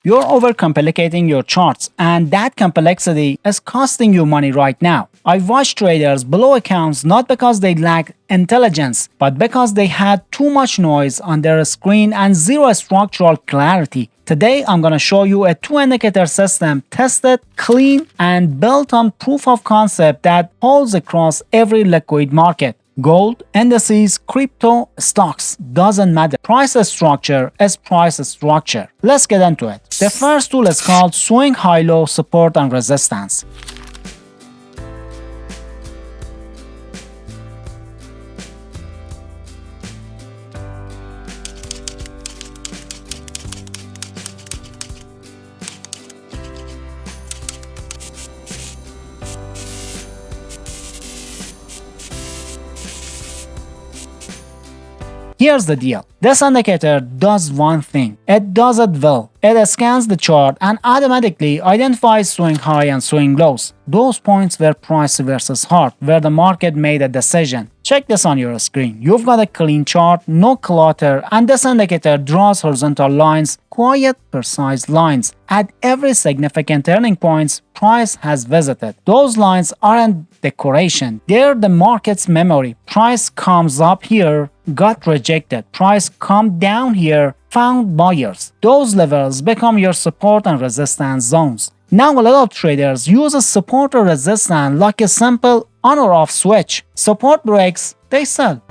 You're overcomplicating your charts, and that complexity is costing you money right now. I've watched traders blow accounts not because they lack intelligence, but because they had too much noise on their screen and zero structural clarity. Today, I'm going to show you a 2-indicator system tested, clean, and built on proof of concept that holds across every liquid market. Gold, indices, crypto, stocks, doesn't matter. Price structure is price structure. Let's get into it. The first tool is called swing high-low support and resistance. Here's the deal. This indicator does one thing. It does it well. It scans the chart and automatically identifies swing high and swing lows. Those points where price versus hard, where the market made a decision. Check this on your screen. You've got a clean chart, no clutter, and this indicator draws horizontal lines, quiet, precise lines. At every significant turning points, price has visited. Those lines aren't decoration. They're the market's memory. Price comes up here, got rejected. Price come down here, found buyers. Those levels become your support and resistance zones. Now a lot of traders use a support or resistance like a simple on or off switch. Support breaks, they sell.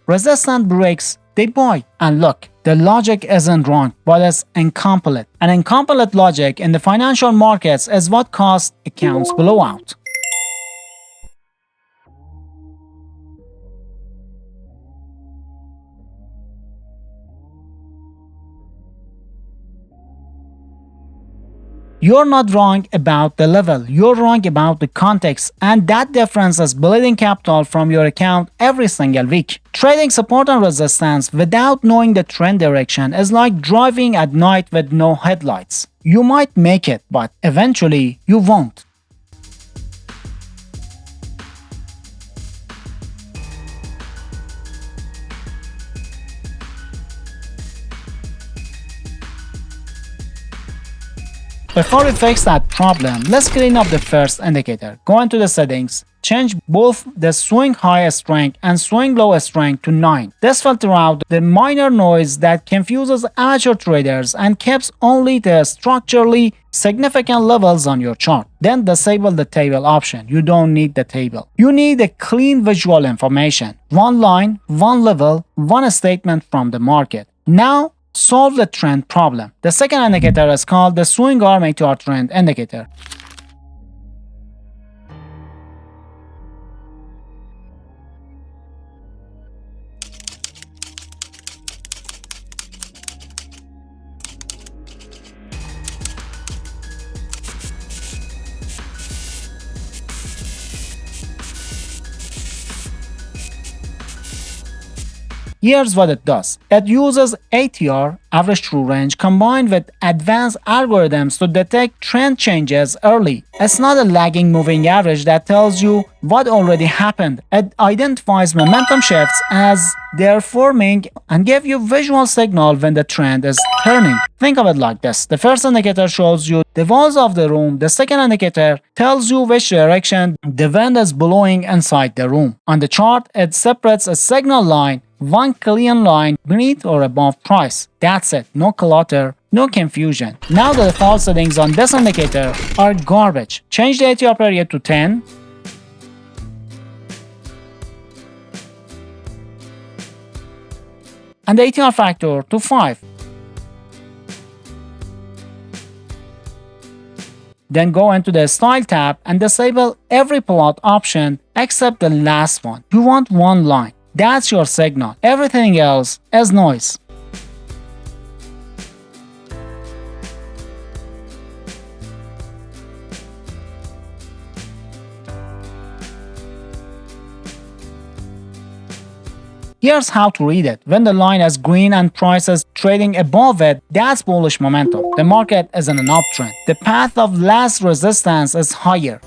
Resistance breaks, they buy. And look, the logic isn't wrong, but it's incomplete. And incomplete logic in the financial markets is what caused accounts blowout. You're not wrong about the level, you're wrong about the context, and that difference is bleeding capital from your account every single week. Trading support and resistance without knowing the trend direction is like driving at night with no headlights. You might make it, but eventually you won't. Before we fix that problem, let's clean up the first indicator. Go into the settings, change both the swing high strength and swing low strength to 9. This filters out the minor noise that confuses amateur traders and keeps only the structurally significant levels on your chart. Then disable the table option. You don't need the table. You need a clean visual information. One line, one level, one statement from the market. Now, solve the trend problem. The second indicator is called the swing arm to our trend indicator. Here's what it does. It uses ATR, average true range, combined with advanced algorithms to detect trend changes early. It's not a lagging moving average that tells you what already happened. It identifies momentum shifts as they're forming and gives you visual signal when the trend is turning. Think of it like this. The first indicator shows you the walls of the room. The second indicator tells you which direction the wind is blowing inside the room. On the chart, it separates a signal line, one clean line beneath or above price. That's it. No clutter, no confusion. Now the default settings on this indicator are garbage. Change the ATR period to 10. And the ATR factor to 5. Then go into the Style tab and disable every plot option except the last one. You want one line. That's your signal. Everything else is noise. Here's how to read it. When the line is green and price is trading above it, that's bullish momentum. The market is in an uptrend. The path of last resistance is higher.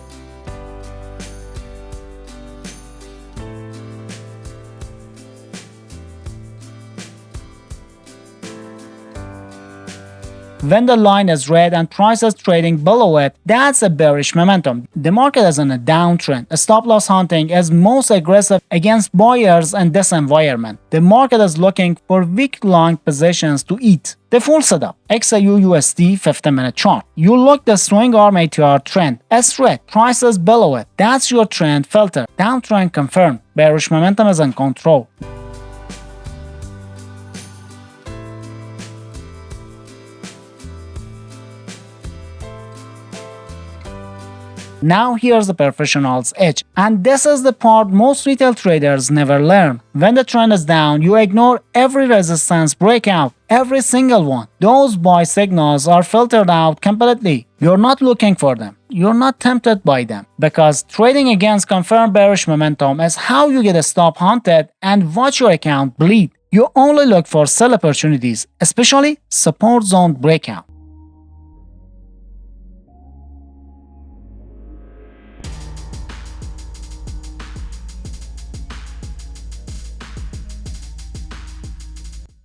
When the line is red and price is trading below it, that's a bearish momentum. The market is in a downtrend. Stop loss hunting is most aggressive against buyers in this environment. The market is looking for weak long positions to eat. The full setup: XAU-USD 50-minute chart. You look the swing arm ATR trend. It's red. Price is below it. That's your trend filter. Downtrend confirmed. Bearish momentum is in control. Now here's the professional's edge. And this is the part most retail traders never learn. When the trend is down, you ignore every resistance breakout, every single one. Those buy signals are filtered out completely. You're not looking for them. You're not tempted by them. Because trading against confirmed bearish momentum is how you get stop hunted and watch your account bleed. You only look for sell opportunities, especially support zone breakout.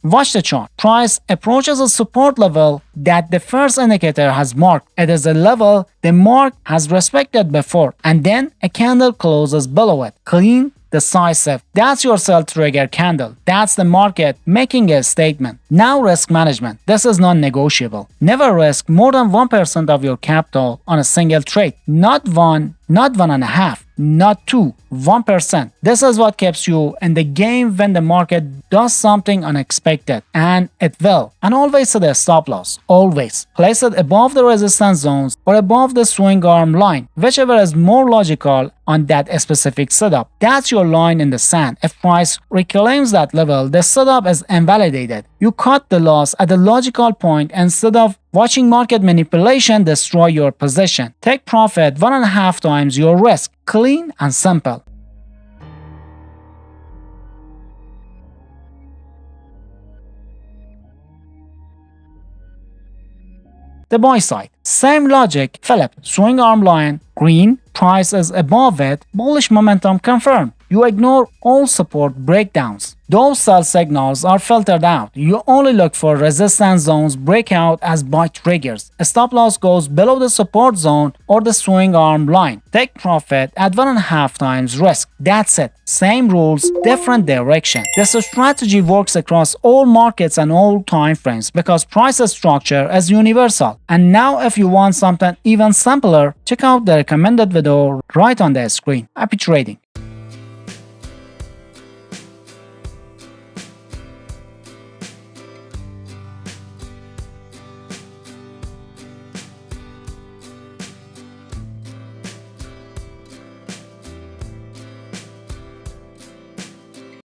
Watch the chart. Price approaches a support level that the first indicator has marked. It is a level the mark has respected before, and then a candle closes below it. Clean, decisive. That's your sell trigger candle. That's the market making a statement. Now risk management. This is non-negotiable. Never risk more than 1% of your capital on a single trade. Not 1, not 1.5, not 2, 1%. This is what keeps you in the game when the market does something unexpected, and it will. And always set a stop loss. Always. Place it above the resistance zones or above the swing arm line, whichever is more logical on that specific setup. That's your line in the sand. If price reclaims that level, the setup is invalidated. You cut the loss at a logical point instead of watching market manipulation destroy your position. Take profit 1.5 times your risk. Clean and simple. The buy side. Same logic. Philip, swing arm line, green, price is above it, bullish momentum confirmed. You ignore all support breakdowns. Those sell signals are filtered out. You only look for resistance zones breakout as buy triggers. A stop loss goes below the support zone or the swing arm line. Take profit at 1.5 times risk. That's it. Same rules, different direction. This strategy works across all markets and all time frames because price structure is universal. And now if you want something even simpler, check out the recommended video right on the screen. Happy trading.